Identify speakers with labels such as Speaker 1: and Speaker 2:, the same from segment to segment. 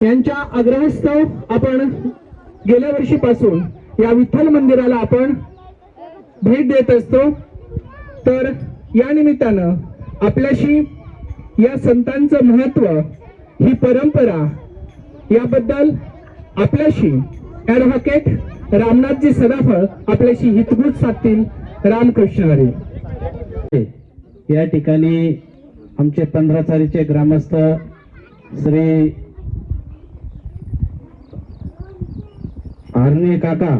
Speaker 1: यांच्या आग्रहास्तव आपण गेल्या वर्षीपासून या विठ्ठल मंदिराला आपण भेट देत असतो। तर या निमित्तानं आपल्याशी या संतांचं महत्व, ही परंपरा याबद्दल आपल्याशी ॲडव्होकेट रामनाथजी सदाफळ आपल्याशी हितगुज साधतील। रामकृष्ण हरी।
Speaker 2: या ठिकाणी आमचे 15 चारीचे ग्रामस्थ श्री हरणे काका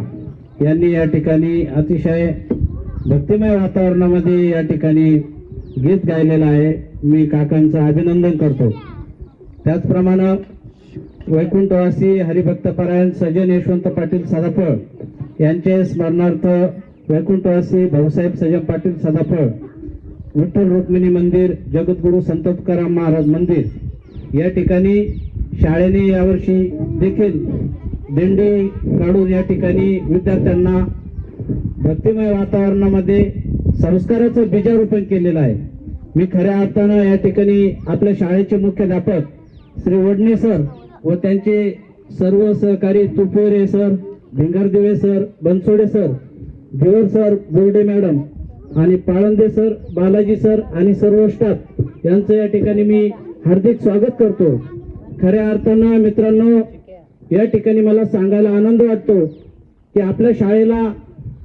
Speaker 2: यांनी या ठिकाणी अतिशय भक्तिमय वातावरणामध्ये या ठिकाणी गीत गायलेलं आहे। मी काकांचं अभिनंदन करतो। त्याचप्रमाणे वैकुंठवासी हरिभक्तपरायण सजन यशवंत पाटील सदाफळ यांचे स्मरणार्थ वैकुंठवासी भाऊसाहेब सजन पाटील सदाफळ विठ्ठल रुक्मिणी मंदिर, जगद्गुरु संत तुकाराम महाराज मंदिर या ठिकाणी शाळेने यावर्षी देखील दिंडी काढून या ठिकाणी विद्यार्थ्यांना भक्तिमय वातावरणामध्ये संस्काराचं बीजारोपण केलेलं आहे। मी खऱ्या अर्थानं या ठिकाणी आपल्या शाळेचे मुख्याध्यापक श्री वडणे सर व त्यांचे सर्व सहकारी Tupere sir, Bhingardive sir, Bansode sir, Bhiwar sir, Borde madam आणि पाळंदे सर, बालाजी सर आणि सर्व स्टाफ यांचं या ठिकाणी मी हार्दिक स्वागत करतो। खऱ्या अर्थानं मित्रांनो, या ठिकाणी मला सांगायला आनंद वाटतो की आपल्या शाळेला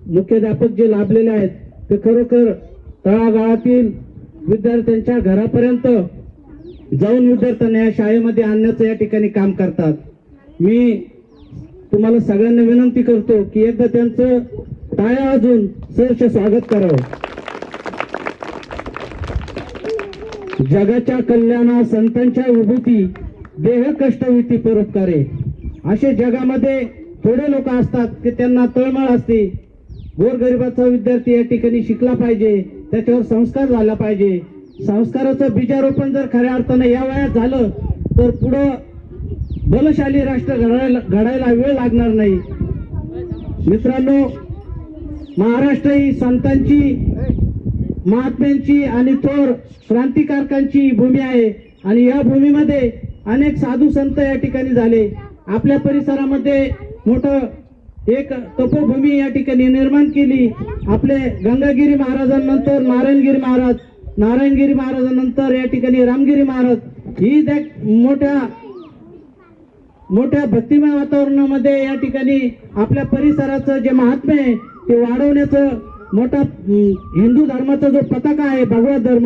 Speaker 2: मुख्याध्यापक जे लाभलेले आहेत ते खरोखर तळागाळातील विद्यार्थ्यांच्या घरापर्यंत जाऊन विद्यार्थ्यांना या शाळेमध्ये आणण्याचं या ठिकाणी काम करतात। मी तुम्हाला सगळ्यांना विनंती करतो की एकदा त्यांचं टाळ्या वाजवून सहर्ष स्वागत करावं। जगाच्या कल्याणा संतांच्या विभूती, देह कष्टविती परोपकारे। असे जगामध्ये थोडे लोक असतात की त्यांना तळमळ असते। गोरगरिबाचा विद्यार्थी या ठिकाणी शिकला पाहिजे, त्याच्यावर संस्कार झाला पाहिजे। संस्काराचं बीजारोपण जर खऱ्या अर्थानं या वयात झालं तर पुढं बलशाली राष्ट्र घडायला वेळ लागणार नाही। मित्रांनो, महाराष्ट्र ही संतांची, महात्म्यांची आणि थोर क्रांतिकारकांची भूमी आहे आणि या भूमीमध्ये अनेक साधू संत या ठिकाणी झाले। आपल्या परिसरामध्ये मोठं एक तपोभूमी या ठिकाणी निर्माण केली। आपले गंगागिरी महाराजांनंतर नारायणगिरी महाराज, नारायणगिरी महाराजांनंतर या ठिकाणी रामगिरी महाराज, ही मोठ्या भक्तिमय वातावरणामध्ये या ठिकाणी आपल्या परिसराचं जे महात्म्य आहे ते वाढवण्याचं मोठा हिंदू धर्माचा जो पताका आहे भगवत धर्म,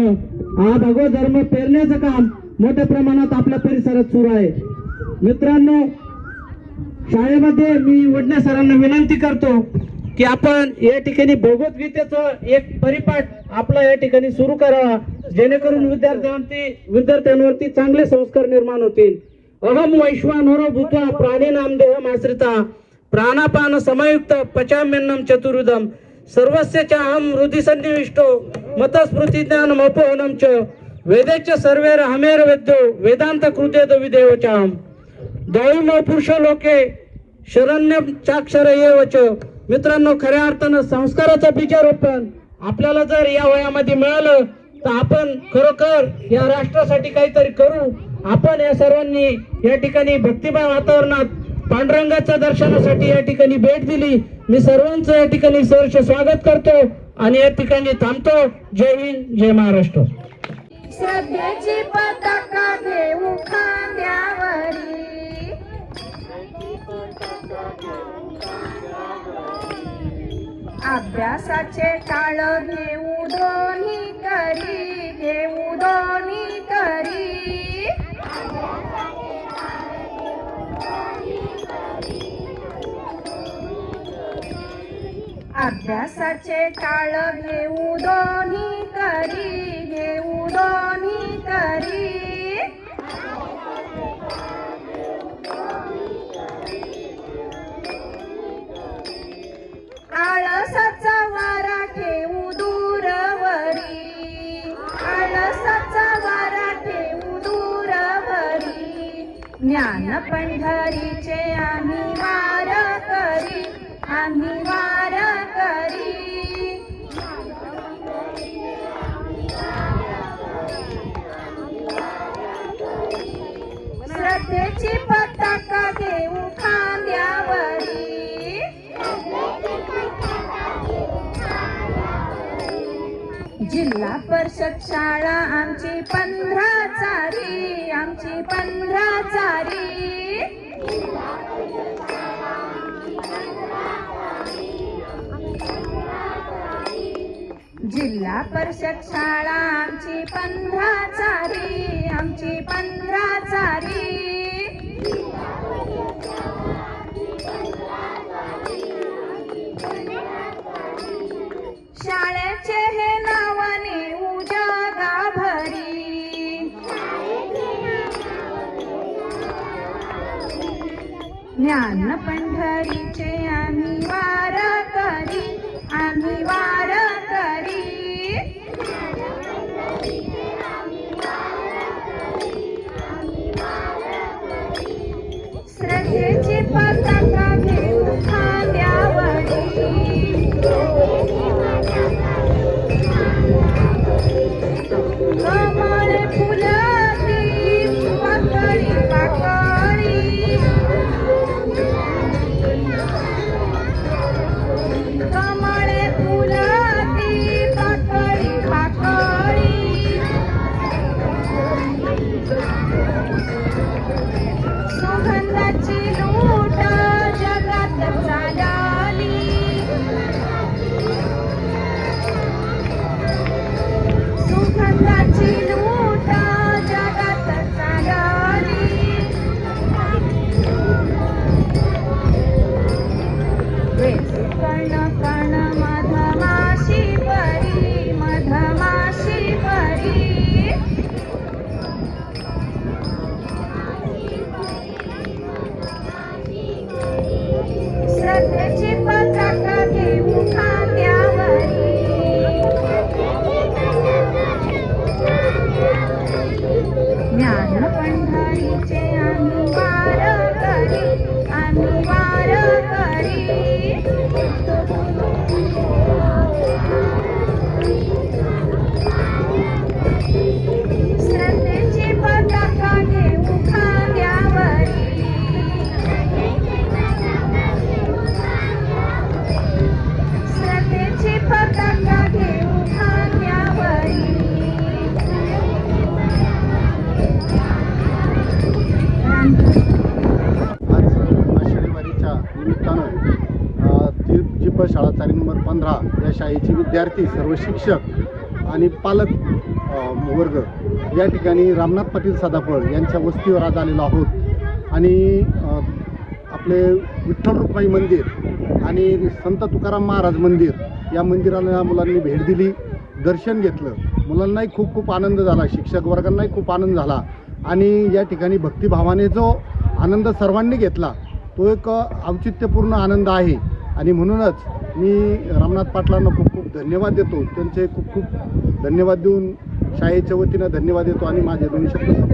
Speaker 2: हा भगवत धर्म पेरण्याचं काम मोठ्या प्रमाणात आपल्या परिसरात सुरू आहे। मित्रांनो, शाळेमध्ये मी वडणे सरांना विनंती करतो की आपण या ठिकाणी भगवद्गीतेचं एक परिपाठ आपला या ठिकाणी सुरू करावा, जेणेकरून विद्यार्थ्यांवरती चांगले संस्कार निर्माण होतील। अहम वैश्वानरो भूत्वा प्राणिनाम देहमाश्रिता प्राणापान समयुक्त पचाम्यन्नम चतुर्विधम सर्वस्य च अहम हृदि सन्निविष्टो मतस्मृति ज्ञानमपोहनम च वेदेच सर्वेर हमेर वेद्यो वेदांत कृतेद विदेव चाहम द्वैमो पुरुष लोके शरण्यम चाक्षर एव च। मित्रांनो, खऱ्या अर्थानं संस्काराचं बीजारोपण आपल्याला जर या वयामध्ये मिळालं तर आपण खरोखर या राष्ट्रासाठी काहीतरी करू। आपण या सर्वांनी या ठिकाणी भक्तिमय वातावरणात पांडुरंगाच्या दर्शनासाठी या ठिकाणी भेट दिली। मी सर्वांचं या ठिकाणी सहर्ष स्वागत करतो आणि या ठिकाणी थांबतो। जय हिंद, जय महाराष्ट्र।
Speaker 3: श्रद्धेची पताका घेऊ खांद्यावरी, अभ्यासाचे टाळ घेऊ दोन्ही करी, घेऊ दोन्ही करी। अभ्यासाचे टाळ घेऊ दोन्ही करी, घेऊ दोन्ही करी। आळसाचा वारा ठेवू दूरवरी, आळसाचा वारा ठेवू दूरवरी। ज्ञान पंढरीचे आम्ही वार करी, आम्ही वार करी। श्रद्धेची पताका परिषद शाळा आमची 15 चारी, आमची 15 चारी. जिल्हा परिषद शाळा आमची 15 चारी, आमची 15 चारी. शाळेचे हे नावाने उजगाभरी, ज्ञान पंढरीचे आम्ही वारकरी, आम्ही वारकरी. श्रद्धेची पताका घेऊ खांद्यावरी, कमळ फुलती पाकळी पाकळी, कमळे फुलती पाकळी पाकळी. सुगंधाची लूट जगात चालली, सुगंधाची लूट जगात चालली. वेच कण कण मधमाशी परी, मधमाशी परी. श्रद्धेची पताका घेऊ खांद्यावरी, ज्ञान पंढरीचे आम्ही वारकरी, आम्ही वारकरी. श्रद्धेची पताका घेऊ खांद्यावरी, श्रद्धेची पताका घेऊ खांद्यावरी.
Speaker 4: आज आषाढी वारीच्या निमित्तानं जीप शाळा चारी नंबर 15 या शाळेचे विद्यार्थी, सर्व शिक्षक आणि पालक वर्ग या ठिकाणी रामनाथ पाटील सदाफळ यांच्या वस्तीवर आज आलेलो आहोत. आणि आपले विठ्ठल रुक्माई मंदिर आणि संत तुकाराम महाराज मंदिर या मंदिराला मुलांनी भेट दिली, दर्शन घेतलं. मुलांनाही खूप खूप आनंद झाला, शिक्षक वर्गांनाही खूप आनंद झाला. आणि या ठिकाणी भक्तिभावाने जो आनंद सर्वांनी घेतला तो एक औचित्यपूर्ण आनंद आहे. आणि म्हणूनच मी रामनाथ पाटलांना खूप खूप धन्यवाद देतो, त्यांचे खूप खूप धन्यवाद देऊन शाळेच्या वतीनं धन्यवाद देतो आणि माझे दोन्ही शब्द